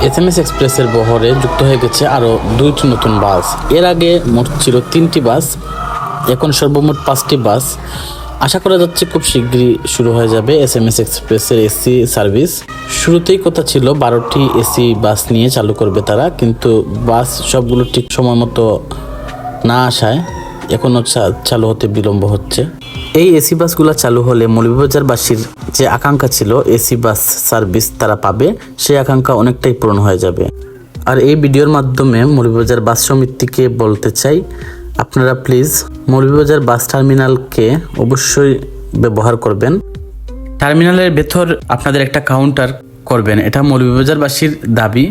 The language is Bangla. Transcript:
এসএমএস এক্সপ্রেসের বহরে যুক্ত হয়ে গেছে আরও 2টি নতুন বাস। এর আগে মোট ছিল 3টি বাস, এখন সর্বমোট 5টি বাস। আশা করা যাচ্ছে খুব শীঘ্রই শুরু হয়ে যাবে এসএমএস এক্সপ্রেসের এসি সার্ভিস। শুরুতেই কথা ছিল 12টি এসি বাস নিয়ে চালু করবে তারা, কিন্তু বাস সবগুলো ঠিক সময় মতো না আসায় এখনও চালু হতে বিলম্ব হচ্ছে। এই এসি বাসগুলো চালু হলে মৌলভীবাজারবাসীর যে আকাঙ্ক্ষা ছিল এসি বাস সার্ভিস তারা পাবে, সেই আকাঙ্ক্ষা অনেকটাই পূরণ হয়ে যাবে। আর এই ভিডিওর মাধ্যমে মৌলভীবাজার বাস সমিতিকে বলতে চাই, আপনারা প্লিজ মৌলভীবাজার বাস টার্মিনালকে অবশ্যই ব্যবহার করবেন। টার্মিনালের ভেতর আপনাদের একটা কাউন্টার করবেন, এটা মৌলভীবাজারবাসীর দাবি।